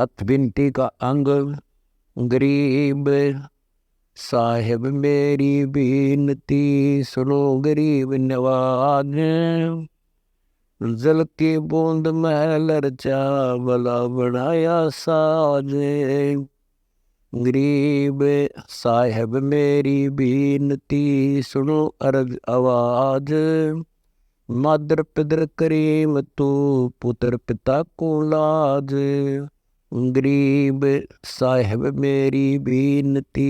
अथ बिनती का अंग। गरीब साहिब मेरी बीनती सुनो गरीब नवाज। जल की बूंद महल रचा भला बनाया साज। गरीब साहिब मेरी बीनती सुनो अर्ज आवाज। मादर पिदर करीम तू पुत्र पिता को लाज। गरीब साहिब मेरी बीनती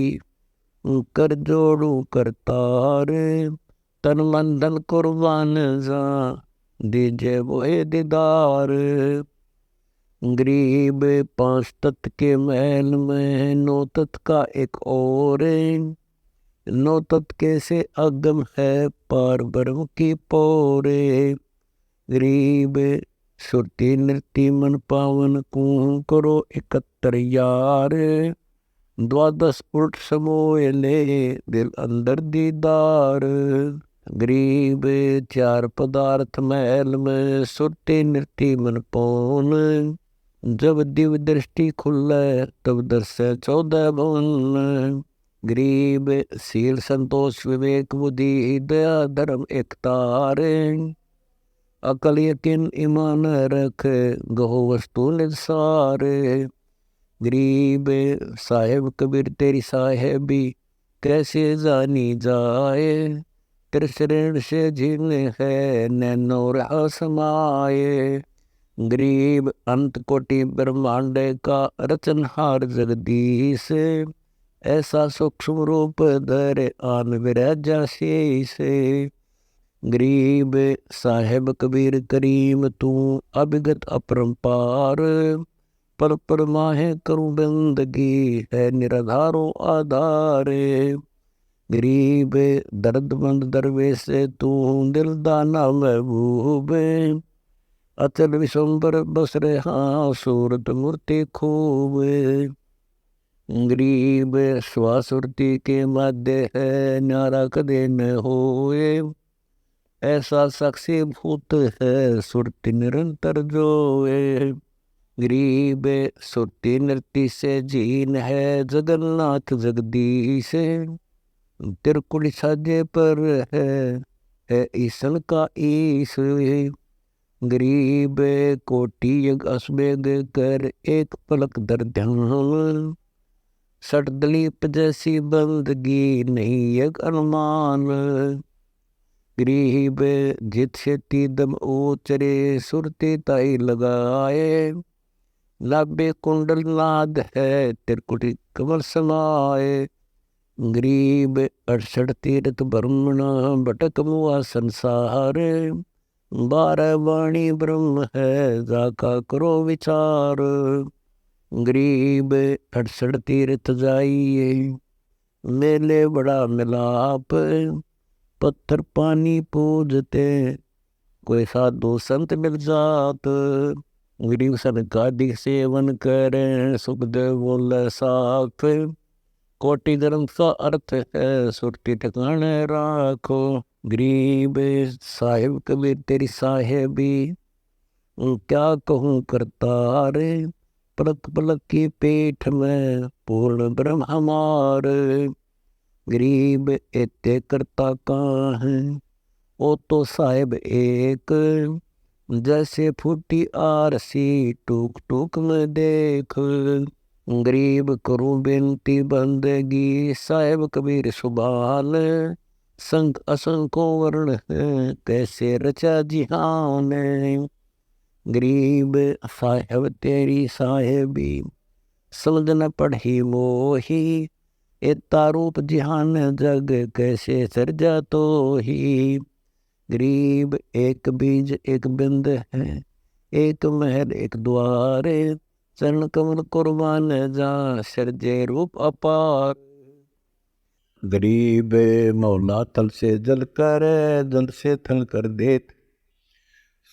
कर जोड़ू करतार। तन मन धन कुर्बान जा दीजे बोए दीदार। गरीब पांच तत्व के महल में नौ तत्व का एक और। नौ तत्व कैसे अगम है पार ब्रह्म की पोरे। गरीब सुरती नृति मन पावन को करो 71 यार। द्वादश उल्ट समोए ले दिल अंदर दीदार। गरीब चार पदार्थ महल में सुरती नृति मन पौन। जब दिव्य दृष्टि खुले तब दर्शे 14 भुवन। गरीब शील संतोष विवेक बुद्धि दया धर्म एकतार। अकल यकीन ईमान रख गहो वस्तु निसार। गरीब साहेब कबीर तेरी साहेबी कैसे जानी जाए। तेरे शरण से झील है नैनो रहा समाये। गरीब अंत कोटि ब्रह्मांड का रचनहार जगदीश। ऐसा सूक्ष्म रूप धर आन विराजा से। गरीब साहेब कबीर करीम तू अभिगत अपरंपार। पर पर माहे करूं बंदगी है निराधारो आधार। गरीब दर्दमंद दरवेश तू दिल दाना महबूब। अचल विश्वंबर बस रहा सूरत मूर्ति खूब। गरीब स्वासुरती के मध्य है न्यारा कदे न होए। ऐसा साक्षी भूत है सुरति निरंतर जोए। गरीब सुरती नृत्य से जीन है जगन्नाथ जगदीश। तिरकुड़ी साजे पर है ईसन का ईश। गरीब कोटि यज्ञ अश्वेद कर एक पलक दर ध्यान। सठ दलीप जैसी बंदगी नहीं यज्ञ अनुमान। गरीब जित शेती दम ऊचरे सुरती ताई लगाए। लाभे कुंडल नाद है तिरकुटी कमल समाए। गरीब 68 तीर्थ ब्रह्मण भटक मुआ संसार। 12 वाणी ब्रह्म है जाका करो विचार। गरीब 68 तीर्थ जाइए मेले बड़ा मिलाप। पत्थर पानी पूजते कोई साधु संत मिल जात। गरीब सनकादि सेवन करें सुखदेव बोले साफ। कोटि धर्म का अर्थ है सुरती ठिकाने राखो। गरीब साहिब कबीर तेरी साहेबी क्या कहूँ करतार। पलक पलक की पेट में पूर्ण ब्रह्म हमार। गरीब एते करता कहाँ है ओ तो साहेब एक। जैसे फूटी आरसी टूक टूक में देख। गरीब करूं बेनती बंदगी साहेब कबीर सुबाल। संग असंको वर्ण है कैसे रचा जिहान। गरीब साहेब तेरी साहेबी समझ न पढ़ी मोही। इतना रूप जिहान जग कैसे सर्जा तो ही। गरीब एक बीज एक बिंद है एक महल एक द्वार। चरण कमल कुर्बान जा सर्जे रूप अपार। गरीब मौला तल से जल कर जल से थल कर देत।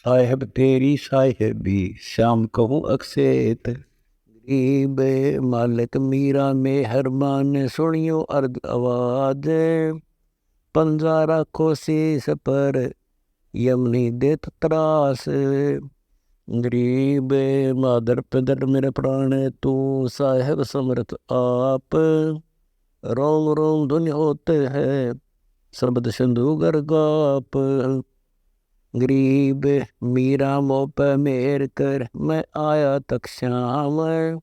साहेब तेरी साहेबी श्याम कहूँ अक्षेत। गरीब मालिक मीरा में हरमान सुनियो अर्ध आवाज। पंजा राखो शीस पर यमनी देत त्रास। गरीब मादर पिदर मेरे प्राण तू साहेब समर्थ आप। रोम रोम धुनि होते हैं शब्द सिंधु गाप। गरीब मीरा मोह पे मेर कर मैं आया तक श्याम।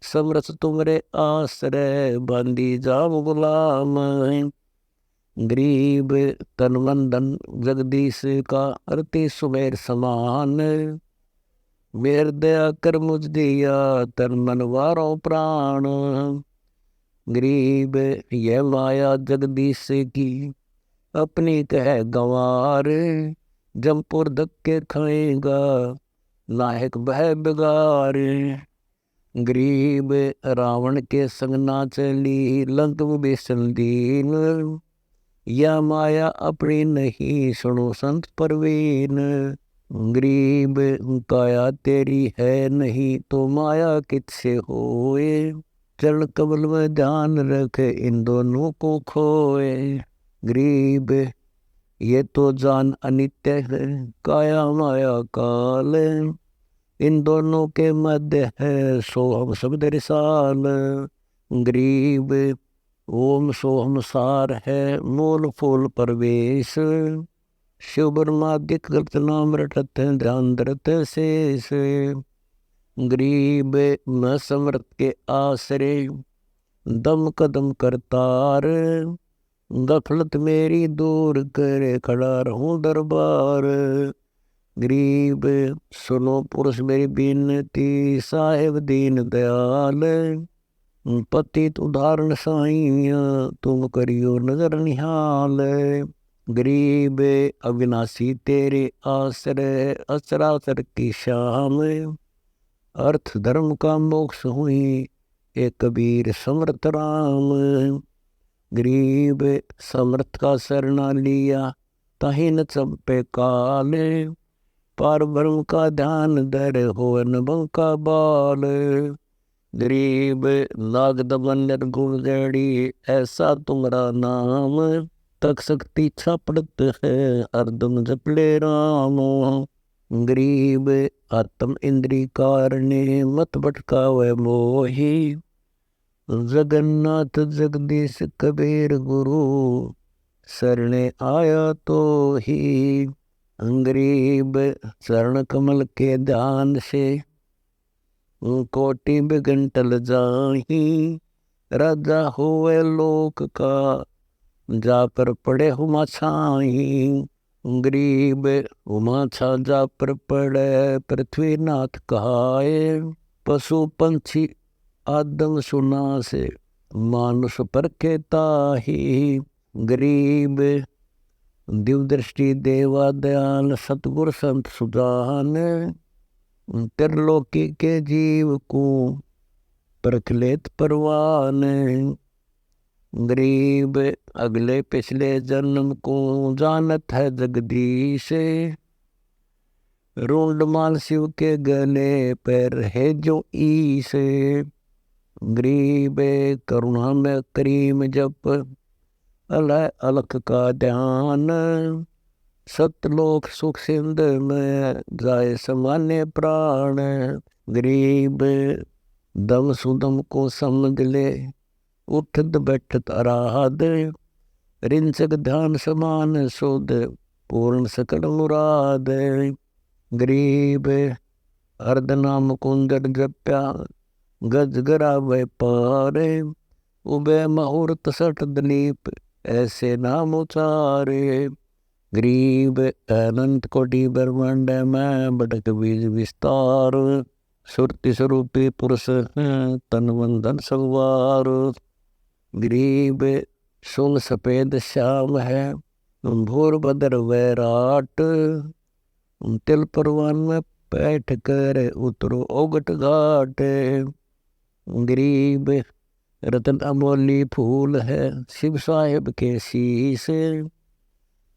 समरथ तुमरे आश्रय बांधी जाम गुलाम। गरीब तन मन धन जगदीश का अरति सुमेर समान। मेर दया कर मुझ दिया तन मन वारों प्राण। गरीब यह माया जगदीश की अपनी कह गंवार। जमपुर धक्के खाएगा नायक बह बिगार। गरीब रावण के संग ना चली लंक बेसन दीन। या माया अपनी नहीं सुनो संत परवीन। गरीब काया तेरी है नहीं तो माया किससे होए। चरण कमल में ध्यान रख इन दोनों को खोए। गरीब ये तो जान अनित्य है काया माया काल। इन दोनों के मध्य है सोहम शब्द रिसाल। गरीब ओम सोहम सार है मूल फूल परवेश। शिव ब्रह्मादिक गलत नाम रटत ध्यान धरत शेष। गरीब मैं समर्थ के आसरे दम कदम करतार। गफलत मेरी दूर करे खड़ा रहूं दरबार। गरीब सुनो पुरुष मेरी बिनती साहेब दीन दयाल। पतित उदाहरण साइया तुम करियो नजर निहाल। गरीब अविनाशी तेरे आश्रय असरासर की शाम। अर्थ धर्म का मोक्ष हुई एक कबीर समर्थ राम। गरीब समर्थ का शरणा लिया ताहि न सब पे काल। पार ब्रह्म का ध्यान धर हो न का बाल। गरीब नाग दमन निर्गुण गैड़ी ऐसा तुम्हारा नाम। तक शक्ति छापड़त है अर्दम जपले राम। गरीब आत्म इंद्री कारणे मत भटकावे मोही। जगन्नाथ जगदीश कबीर गुरु शरणे आया तो ही। गरीब चरण कमल के ध्यान से कोटि बिघन टल जाही। राजा होवे लोक का जा पर पड़े हुमा छाही। गरीब उमा छा जा पर पड़े पृथ्वीनाथ कहाए। पशु पंछी आदम सुना से मानुष पर के ताही। गरीब दिव दृष्टि देवा दयाल सतगुर संत सुजान। त्रिलोकी के जीव को परखलेत परवान। गरीब अगले पिछले जन्म को जानत है जगदीश। रूंडमाल शिव के गले पैर है जो ईश। गरीब करुणा में करीम जप अलय अलख का ध्यान। सतलोक सुख सिंध में जाए समाने प्राण। गरीब दम सुदम को समझ ले उठत बैठत आराध। रिंचक ध्यान समान सुध पूर्ण सकल मुराद। गरीब अर्धनाम कुंजर जप्या गज गरा व्यापारे। उबे मुहूर्त सठ दलीप ऐसे नाम उचारे। गरीब अनंत कोटि ब्रह्मांड में बटक बीज विस्तार। सुरति स्वरूपी पुरुष तन मन धन संवार। गरीब सुन सफेद श्याम है भोर भद्र वैराट। तिल परवान में बैठ कर उतरो ओगट घाट। गरीब रतन अमोली फूल है शिव साहेब के शीश।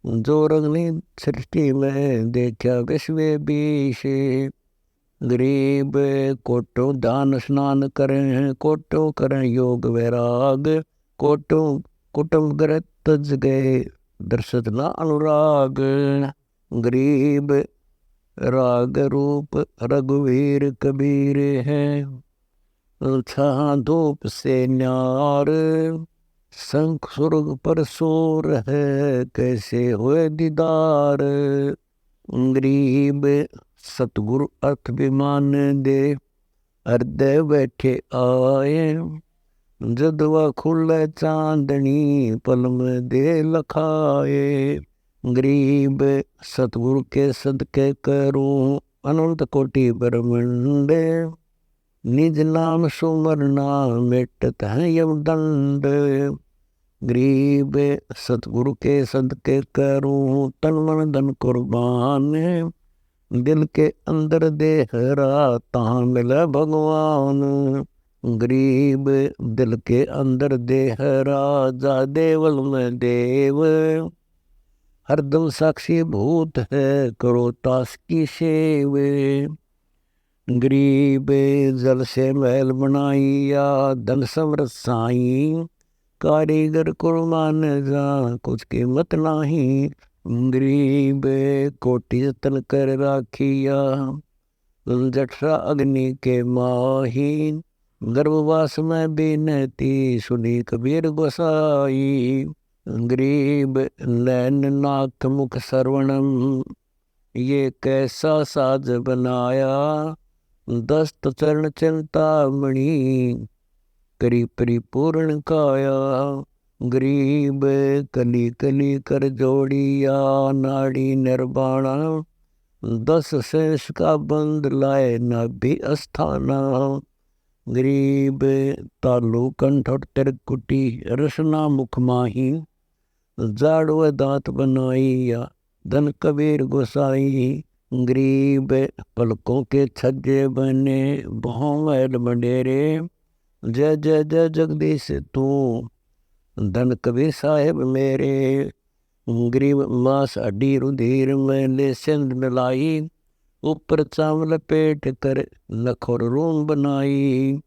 जो रंगनी सृष्टि में देखा विश्व बीश। गरीब कोटों दान स्नान करें कोटों करें योग वैराग। कोटों कुटुम ग्रह तज गए दर्शत ना अनुराग। गरीब राग रूप रघुवीर कबीर है, छां धूप से न्यार, शंख सुरग पर सोर है, कैसे हुए दीदार। गरीब सतगुरु अर्थ विमान दे, हृदय बैठे आए, जदवा खुले चांदनी पलम दे लखाए। गरीब सतगुरु के सदके करूं अनंत कोटि ब्रह्मंड, निज नाम सुमरना मिटत है यम दंड। गरीब सतगुरु के सदके करूं तन मन धन कुर्बान, दिल के अंदर देहरा तां मिले भगवान। गरीब दिल के अंदर देहरा जा देवल में देव, हरदम साक्षी भूत है करो तास की सेव। गरीब जल से महल बनाइया धन समृत साई, कारीगर कुर्बान जा कुछ कीमत नाही। गरीब कोटि जतन कर राखिया, जठरा अग्नि के माही, गर्भवास में बिनती सुनी कबीर गोसाई। गरीब नैन नाक मुख श्रवणम, ये कैसा साज बनाया, दस्त चरण चिंतामणि, करी परिपूर्ण काया। गरीब कली कली कर जोड़िया, नाड़ी निर्वाणा, 10 शेष का बंद लाए नाभि अस्थाना। गरीब तालु कंठ और तिरकुटी, रसना मुख माही, जाड़ो दांत बनाइया धन कबीर गोसाई। गरीब पलकों के छज्जे बने, बहु महल मंडेरे, जय जय जय जगदीश तू धन कबीर साहेब मेरे। गरीब मास अडी रुधिर में ले सिंध मिलाई, ऊपर चावल पेट कर लखोर रूम बनाई।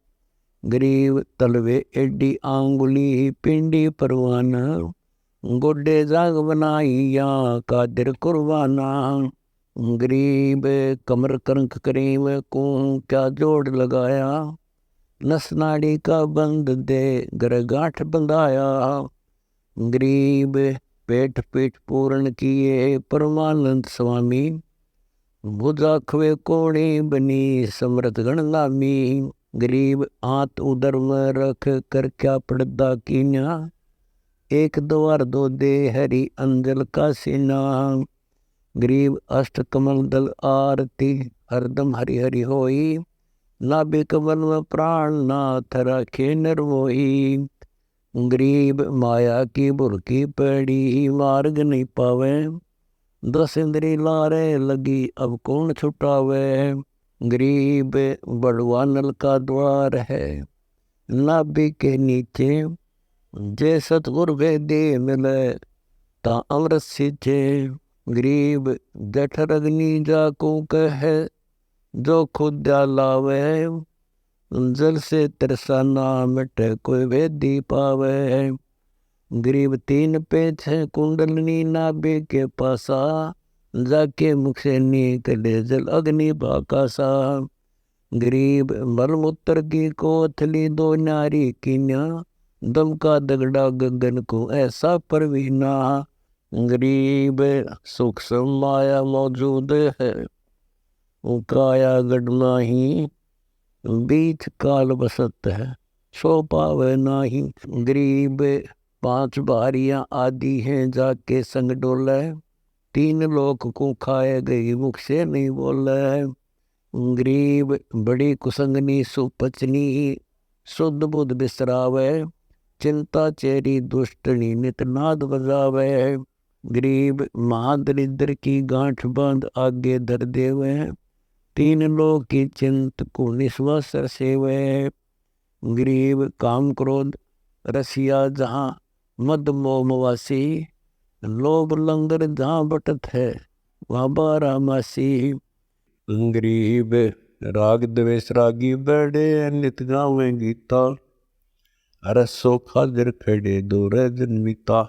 गरीब तलवे एडी आंगुली पिंडी परवाना, गोडे जाग बनाइया कादिर कुर्बाना। गरीब कमर करंक करीम को क्या जोड़ लगाया, नस नाड़ी का बंद दे गर गांठ बंधाया। गरीब पेट पीठ पूर्ण किए परमानंद स्वामी, भुजा खवे कोणी बनी समृत गण नामी। गरीब हाथ उदर में रख कर क्या पड़दा कीन्या, एक द्वार दो दे हरि अंजल का सीना। गरीब अष्ट कमल दल आरती, हरदम हरि हरि होई, नाभि कमल में प्राण नाथ रखे निर्मोही। गरीब माया की बुरकी पड़ी, मार्ग नहीं पावे, 10 इंद्री लारे लगी अब कौन छुटावे। गरीब बड़वा नल का द्वार है, नाभि के नीचे, जे सतगुर वेदे मिले ता अमृत सींचे। गरीब जठर अग्नि जाको कहे, जो खुद लावे, जल से तरसाना मिटे कोई वेदी पावे। गरीब 3 पेच है कुंडलनी नाभि के पासा, जाके मुख से निकले जल अग्नि बाकासा। गरीब मलमूत्र की कोथली 2 नारी कीन्या, दम का दगड़ा गगन को ऐसा परवीना। गरीब सुख माया मौजूद है, काया गढ़ नाही, बीच काल बसत है सो पावे नाही। गरीब 5 बारियां आदि हैं जाके संग डोले, 3 लोक को खाए गई मुख से नहीं बोले। गरीब बड़ी कुसंगनी सुपचनी, शुद्ध बुद्ध बिसरावे, चिंता चेरी दुष्टनी नित नाद बजावे। गरीब महादरिद्र की गांठ बांध आगे धर देवे, 3 लोग की चिंत को निस्वासर सेवे। गरीब काम क्रोध रसिया जहाँ मद मोमवासी, लोभ लंगर जहाँ बटत है वहाँ 12 मासी। गरीब राग द्वेष रागी बड़े नित गावे गीता, रसो खाजर खड़े दूर जन्मिता।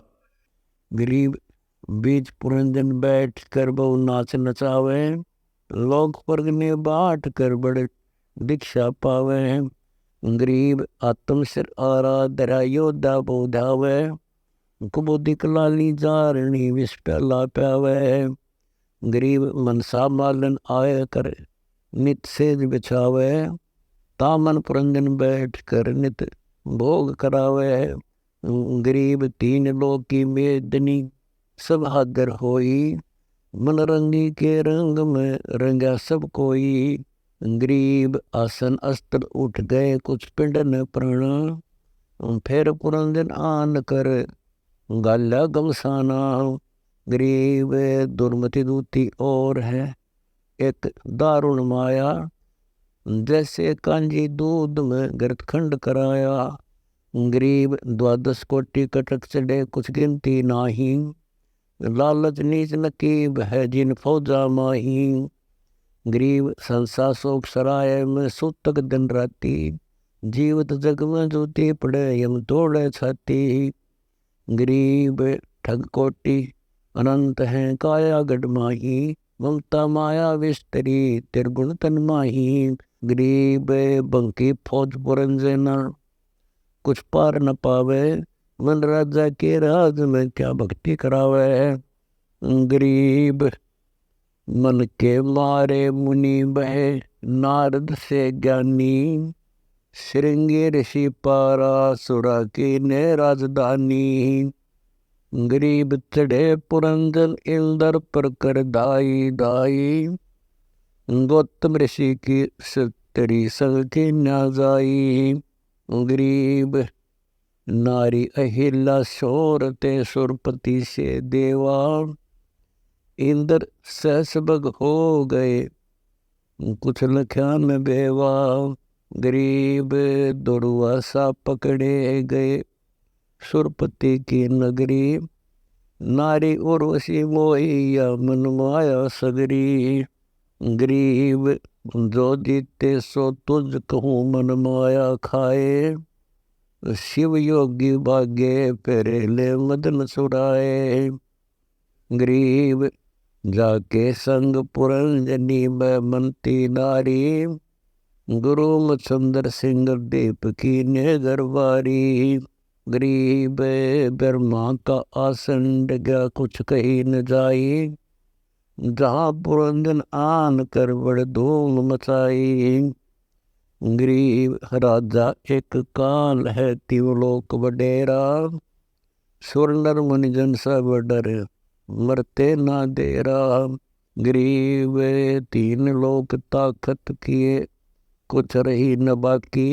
गरीब बीज पुरंजन बैठ कर बहु नाच नचावे, लोग वर्ग ने बाट कर बड़े दीक्षा पावे। गरीब आत्म सिर आराधरा योद्धा बोधावे। कुबोधि कलाली जारणी विष प्याला प्यावे। गरीब मनसा मालन आय कर नित सेज बिछावे। तामन पुरंजन बैठ कर नित भोग करावे। गरीब तीन लोक की मेदनी सब हादर होई। मन रंगी के रंग में रंगा सब कोई। गरीब आसन अस्त्र उठ गए कुछ पिंड न प्रण। फिर पुरंजन आन कर गाला गमसाना। गरीब दुर्मति दूती और है एक दारुण माया। जैसे कांजी दूध में गर्तखंड कराया। गरीब द्वादश कोटि कटक चढ़े कुछ गिनती नाही। लालच नीच नकीब है जिन फौजा माही। गरीब संसा शोक सराय में सूतक दिन राती। जीवत जग में जूती पड़े यम तोड़े छाती। गरीब ठग कोटि अनंत है काया गढ़ माही। ममता माया विस्तरी तिरगुण तन माही। गरीब बंकी फौज पुरंजना कुछ पार न पावे। मन राजा के राज में क्या भक्ति करावे। गरीब मन के मारे मुनि बहे नारद से ज्ञानी। श्रृंगी ऋषि पारा सुरा की ने राजधानी। गरीब चढ़े पुरंजन इंदर पर कर दाई दाई। गौतम ऋषि की तेरी संग की न जाई। गरीब नारी अहिला शोरते सुरपति से देवा। इंद्र सहसबग हो गए कुछ लख्या में बेवा। गरीब दुर्वासा पकड़े गए सुरपति की नगरी। नारी उर्वशी मोहिया मन माया सगरी। गरीब जो जीते सो तुझ कहूँ मन माया खाए। शिव योगी भागे फेरे ले मदन सुराए। गरीब जाके संग पुरंजनी में मनती नारी। गुरु मचंद्र सिंह दीप की ने दरबारी। गरीब ब्रह्मा का आसन डगा कुछ कही न जाई। जहाँ पुरंजन आन कर बड़ धूम मचाई। गरीब राजा एक काल है तिवलोक वडेरा। सुर नर मुनिजन सब डर मरते ना देरा। गरीब तीन लोक ताकत किए कुछ रही न बाकी।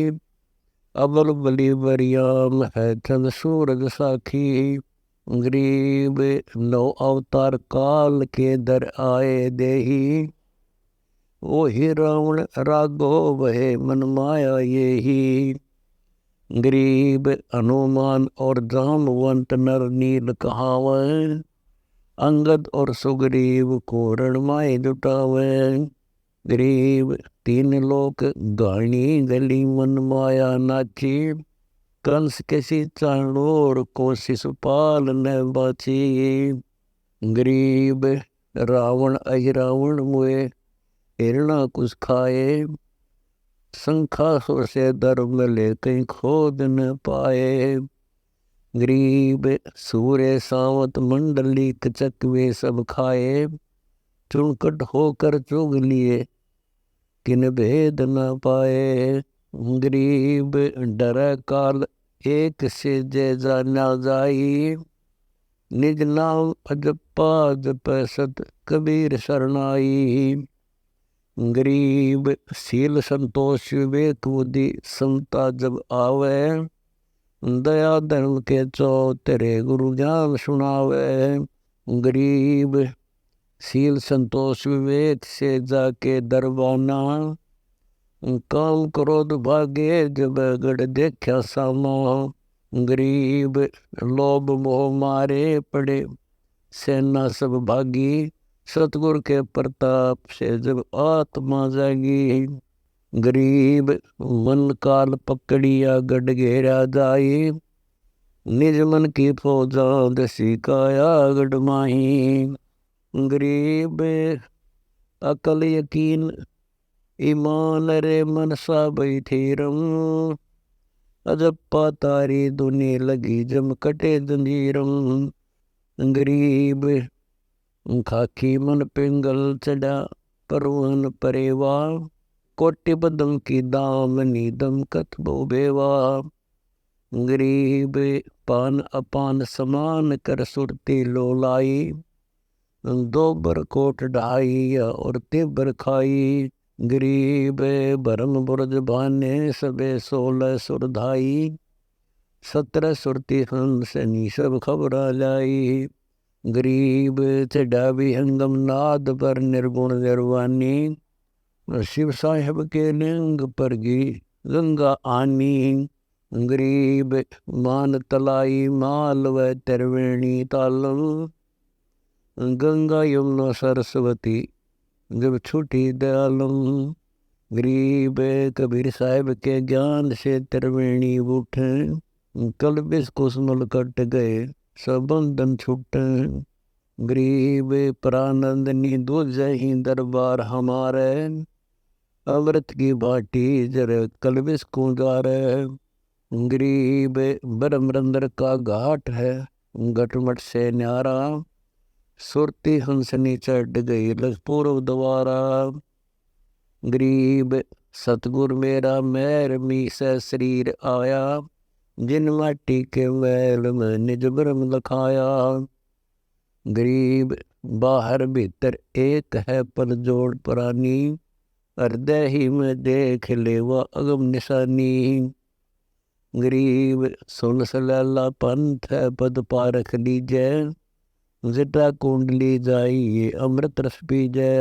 अबल बलि बरियाम है चंद सूरज साखी। गरीब नौ अवतार काल के दर आए देही। वही रावण रागो वहे मन माया ये ही। गरीब हनुमान और जामवंत नर नील कहावे। अंगद और सुग्रीव को रणमाए जुटावे। गरीब तीन लोक गाणी गली मन माया नाची। कंस के चाणोर को शिशुपाल न बाची। गरीब रावण अहिरावण मुए हिरणा कुछ खाए। शंखासुर से धर्म ले कहीं खोद न पाए। गरीब सूर्य सावत मंडली कचक वे सब खाए। चुनकट होकर चुग लिए किन भेद न पाए। गरीब डर काल एक से जय जाना जाई। निज नाम अजपा जप सत कबीर शरणाई। गरीब शील संतोष विवेक बुद्धि समता जब आवे। दया धर्म के चौ तेरे गुरु ज्ञान सुनावे। गरीब शील संतोष विवेक से जाके दरबाना। काम क्रोध भागे जब गढ़ देखा सामा। गरीब लोभ मोह मारे पड़े सेना सब भागी। सतगुरु के प्रताप से जब आत्मा जागी। गरीब मन काल पकड़िया गढ़ घेरा जाई। निज मन की फौजा दसी काया गढ़ माही। गरीब अकल यकीन ईमान रे मनसा बैठेरम, अजब पातारी दुनी लगी जम कटे जंजीरम। गरीब खाकी मन पिंगल चढ़ा परवन परेवा, कोटि बदम की दामनी दम कथबो बेवा। गरीब पान अपान समान कर सुरती लोलाई, दोबर कोट ढाई और तिबर खाई। गरीब भरम बुरज भाने सबे 16 सुरधाई, 17 सुरती हंसनी सब खबर लाई। गरीब चढ़ा भी हंगम नाद पर निर्गुण निर्वाणी, शिव साहेब के लिंग पर गी गंगा आनी। गरीब मान तलाई माल व त्रिवेणी तालम, गंगा यमुना सरस्वती जब छूटी दयालम। गरीब कबीर साहब के ज्ञान से त्रिवेणी उठे, कल बिस कुसमल कट गए सब बंधन छूटे। गरीब प्रानंदनी दूज ही दरबार हमारे, अमृत की भाटी जर कलबिस कुंजार। गरीब ब्रह्मरंद्र का घाट है घटमट से न्यारा, सुरती हंसनी चढ़ गई पूर्व द्वारा। गरीब सतगुर मेरा मैर मी से शरीर आया, जिन माटी के मैल में निज ब्रह्म लखाया। गरीब बाहर भीतर एक है पर जोड़ प्राणी, हृदय ही में देख ले वह अगम निशानी। गरीब सुन सलाला पंथ है पद पारख लीजै, जटा कुंडली जाइए अमृत रस पीजै।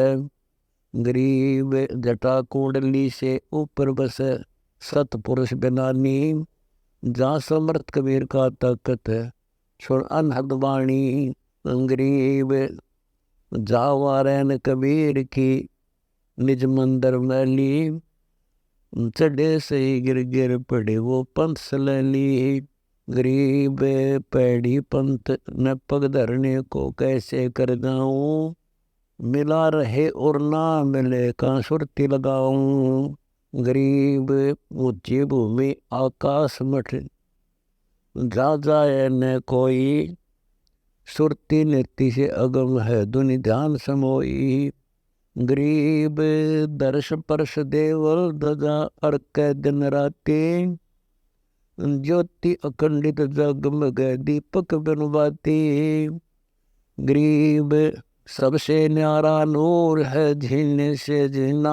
गरीब जटा कुंडली से ऊपर बस सतपुरुष बनानी, जहाँ समर्थ कबीर का ताकत है सुन अनहद वाणी। गरीब जावारैन कबीर की निज मंदिर मैली, चढ़े से गिर गिर पड़े वो पंथ सलैली। गरीब पैड़ी पंथ न पग धरने को कैसे कर जाऊं, मिला रहे और ना मिले कहाँ सुरती लगाऊं। गरीब ऊंची भूमि आकाश मठ, जा जाए न कोई, सुरती नेति से अगम है दुनि ध्यान समोई। गरीब दर्श परश देवल ध्वजा अर्क दिन राते, ज्योति अखंडित जगमग दीपक बनवाती। गरीब सबसे न्यारा नूर है झीलने से जीना,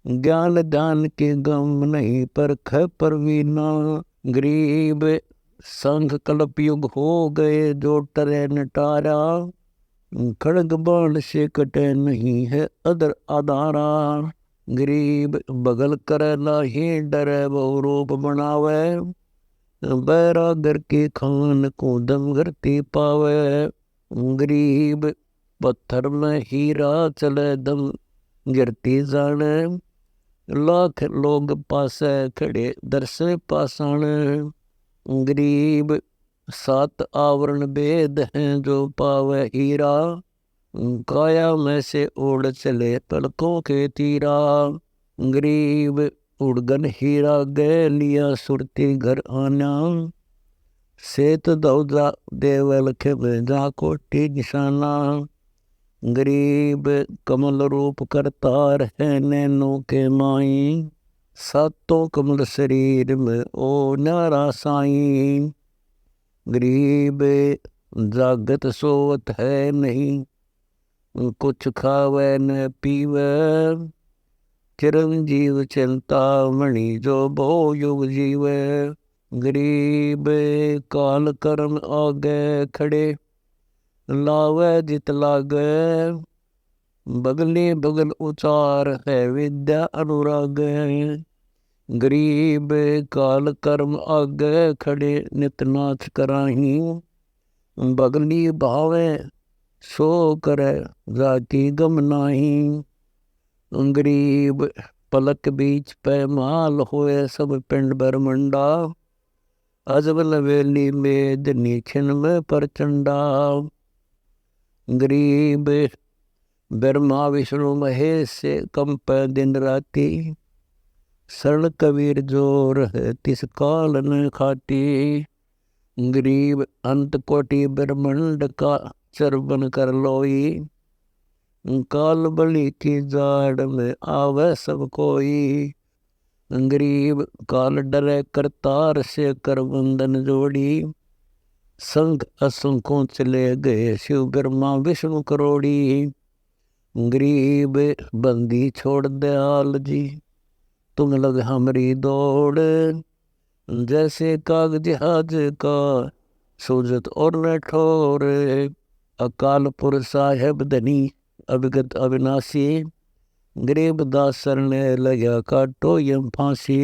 ज्ञान ध्यान के गम नहीं परख परवीना। गरीब संघ कल्प युग हो गए जो टरे नटारा, खड़ग बाण से कटे नहीं है अदर आधारा। गरीब बगल करे नाही डरे बहु रूप बनावे, बैरागर के खान को दम करती पावे। गरीब पत्थर में हीरा चले दम गिरती जाने, लाख लोग पासे खड़े दर्शे पाषाण। गरीब 7 आवरण वेद हैं जो पावे हीरा, काया में से उड़ चले पलकों के तीरा। गरीब उड़गन हीरा गए लिया सुरती घर आना, सेत दौजा देवल के जा कोटि निशाना। गरीब कमल रूप करतार है नैनों के माई, सातों कमल शरीर में ओ न्यारा साईं। गरीब जागत सोवत है नहीं, कुछ खावे न पीवे, चिरंजीव चिंता मणि जो बहु युग जीवे। गरीब काल कर्म आगे खड़े, लावे जित लागे, बगली बगल उचार है विद्या अनुराग। गरीब काल कर्म आगे खड़े नित नाथ कराही, बगली भावे सो करे जाकी गम नाही। गरीब पलक बीच पे माल होए सब पिंड बरमंडा, अजबल वेली में छिन में प्रचंडा। गरीब ब्रह्मा विष्णु महेश से कंप दिन राती, शरण कबीर जोर है तिस काल न खाटी। गरीब अंत कोटि ब्रह्मंड का चरबन कर लोई, काल बलि की जाड़ में आवे सब कोई। गरीब काल डरे करतार से कर बंधन जोड़ी, संग असंखों चले गए शिव ब्रह्मा विष्णु करोड़ी। गरीब बंदी छोड़ दयाल जी, तुम लग हमरी दौड़, जैसे कागज जहाज का सूजत और न ठोर। अकाल पुर साहेब धनी अभिगत अविनाशी, गरीब दास शरण लगा काटो यम फांसी।